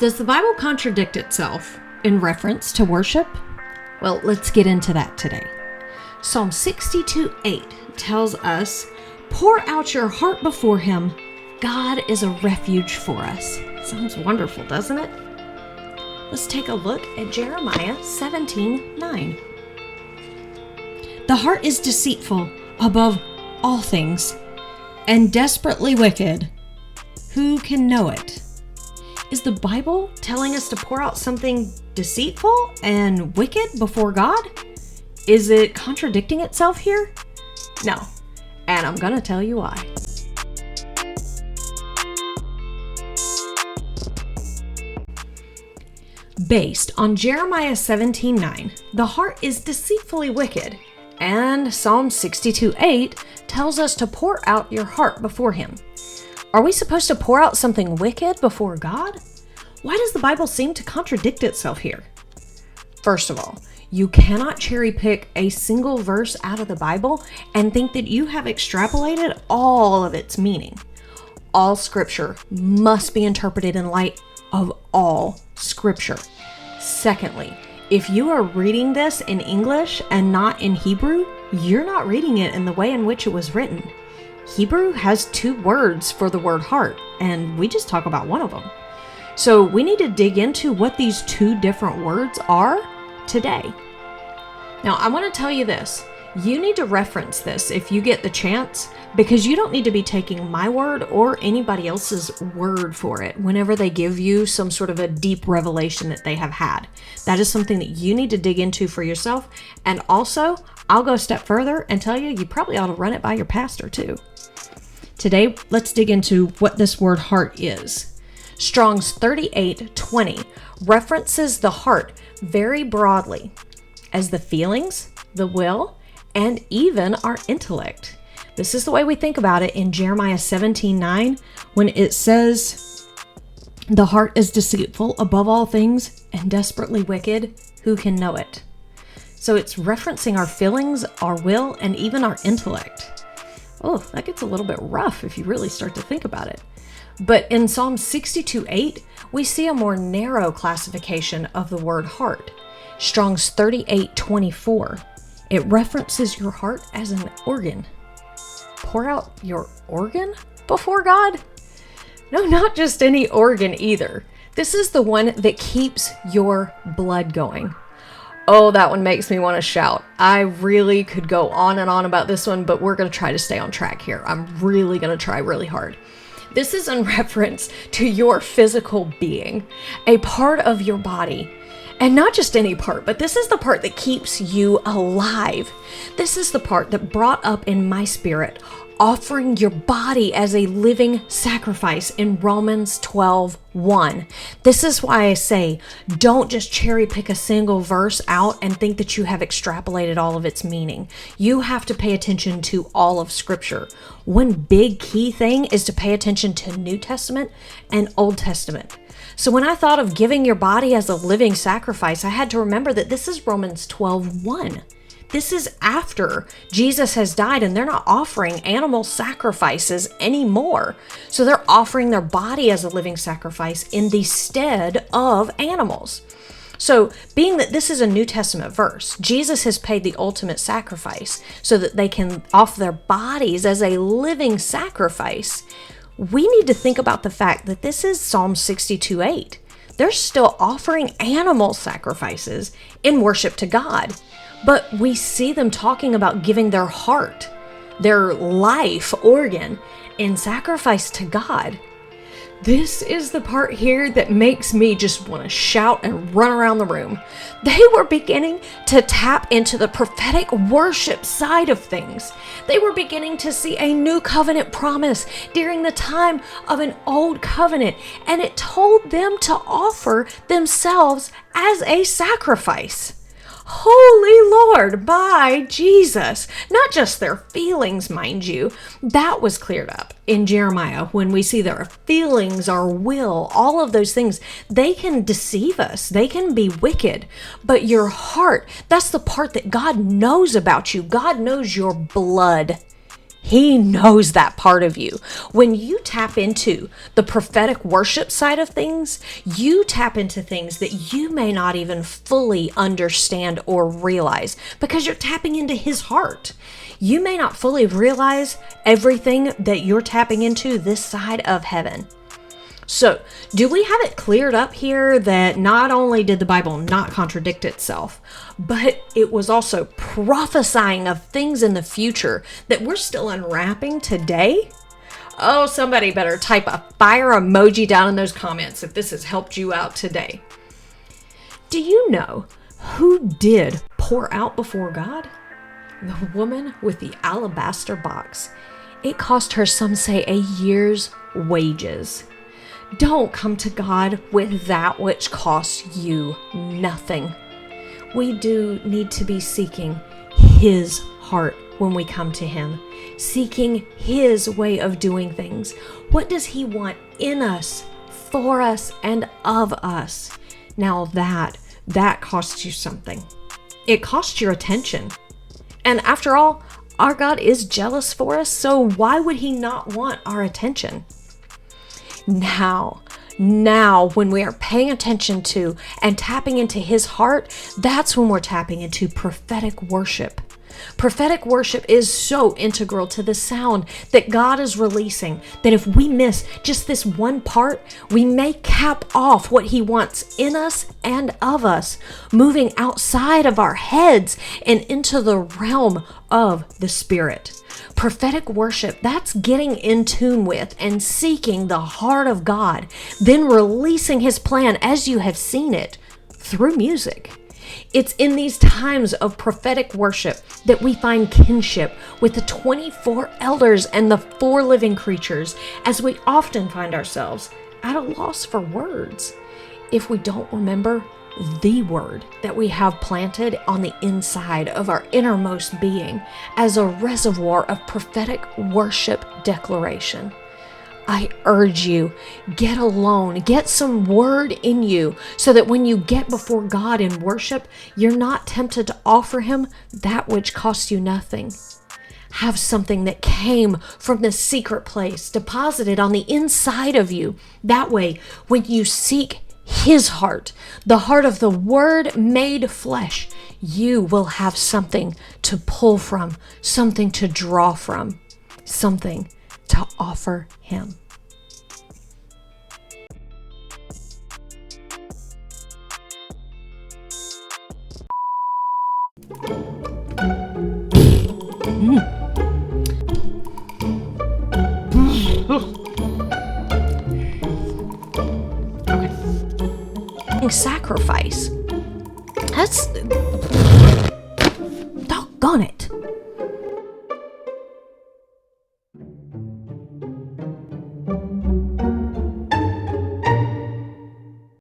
Does the Bible contradict itself in reference to worship? Well, let's get into that today. Psalm 62:8 tells us, "Pour out your heart before him. God is a refuge for us." Sounds wonderful, doesn't it? Let's take a look at Jeremiah 17:9. "The heart is deceitful above all things and desperately wicked. Who can know it?" Is the Bible telling us to pour out something deceitful and wicked before God? Is it contradicting itself here? No, and I'm going to tell you why. Based on Jeremiah 17:9, the heart is deceitfully wicked, and Psalm 62:8 tells us to pour out your heart before him. Are we supposed to pour out something wicked before God? Why does the Bible seem to contradict itself here? First of all, you cannot cherry pick a single verse out of the Bible and think that you have extrapolated all of its meaning. All scripture must be interpreted in light of all scripture. Secondly, if you are reading this in English and not in Hebrew, you're not reading it in the way in which it was written. Hebrew has 2 words for the word heart, and we just talk about one of them. So we need to dig into what these 2 different words are today. Now, I want to tell you this. You need to reference this if you get the chance, because you don't need to be taking my word or anybody else's word for it whenever they give you some sort of a deep revelation that they have had. That is something that you need to dig into for yourself. And also, I'll go a step further and tell you, you probably ought to run it by your pastor too. Today, let's dig into what this word heart is. Strong's 38:20 references the heart very broadly as the feelings, the will, and even our intellect. This is the way we think about it in Jeremiah 17:9 when it says, "The heart is deceitful above all things and desperately wicked. Who can know it?" So it's referencing our feelings, our will, and even our intellect. Oh, that gets a little bit rough if you really start to think about it. But in Psalm 62:8, we see a more narrow classification of the word heart. Strong's 38:24. It references your heart as an organ. Pour out your organ before God? No, not just any organ either. This is the one that keeps your blood going. Oh, that one makes me want to shout. I really could go on and on about this one, but we're going to try to stay on track here. I'm really going to try really hard. This is in reference to your physical being, a part of your body. And not just any part, but this is the part that keeps you alive. This is the part that brought up in my spirit offering your body as a living sacrifice in Romans 12:1. This is why I say, don't just cherry pick a single verse out and think that you have extrapolated all of its meaning. You have to pay attention to all of Scripture. One big key thing is to pay attention to New Testament and Old Testament. So when I thought of giving your body as a living sacrifice, I had to remember that this is Romans 12:1. This is after Jesus has died, and they're not offering animal sacrifices anymore. So they're offering their body as a living sacrifice in the stead of animals. So being that this is a New Testament verse, Jesus has paid the ultimate sacrifice so that they can offer their bodies as a living sacrifice. We need to think about the fact that this is Psalm 62:8. They're still offering animal sacrifices in worship to God. But we see them talking about giving their heart, their life organ, in sacrifice to God. This is the part here that makes me just want to shout and run around the room. They were beginning to tap into the prophetic worship side of things. They were beginning to see a new covenant promise during the time of an old covenant, and it told them to offer themselves as a sacrifice. Holy Lord, by Jesus. Not just their feelings, mind you. That was cleared up in Jeremiah when we see their feelings, our will, all of those things. They can deceive us. They can be wicked. But your heart, that's the part that God knows about you. God knows your blood. He knows that part of you. When you tap into the prophetic worship side of things, you tap into things that you may not even fully understand or realize because you're tapping into his heart. You may not fully realize everything that you're tapping into this side of heaven. So, do we have it cleared up here that not only did the Bible not contradict itself, but it was also prophesying of things in the future that we're still unwrapping today? Oh, somebody better type a fire emoji down in those comments if this has helped you out today. Do you know who did pour out before God? The woman with the alabaster box. It cost her, some say, a year's wages. Don't come to God with that which costs you nothing. We do need to be seeking his heart when we come to him, seeking his way of doing things. What does he want in us, for us, and of us? Now that costs you something. It costs your attention. And after all, our God is jealous for us, so why would he not want our attention? Now, when we are paying attention to and tapping into his heart, that's when we're tapping into prophetic worship. Prophetic worship is so integral to the sound that God is releasing that if we miss just this one part, we may cap off what he wants in us and of us, moving outside of our heads and into the realm of the Spirit. Prophetic worship, that's getting in tune with and seeking the heart of God, then releasing his plan as you have seen it through music. It's in these times of prophetic worship that we find kinship with the 24 elders and the 4 living creatures, as we often find ourselves at a loss for words if we don't remember the word that we have planted on the inside of our innermost being as a reservoir of prophetic worship declaration. I urge you, get alone, get some word in you so that when you get before God in worship, you're not tempted to offer him that which costs you nothing. Have something that came from the secret place deposited on the inside of you. That way, when you seek his heart, the heart of the Word made flesh, you will have something to pull from, something to draw from, something to offer him. Sacrifice. That's doggone it.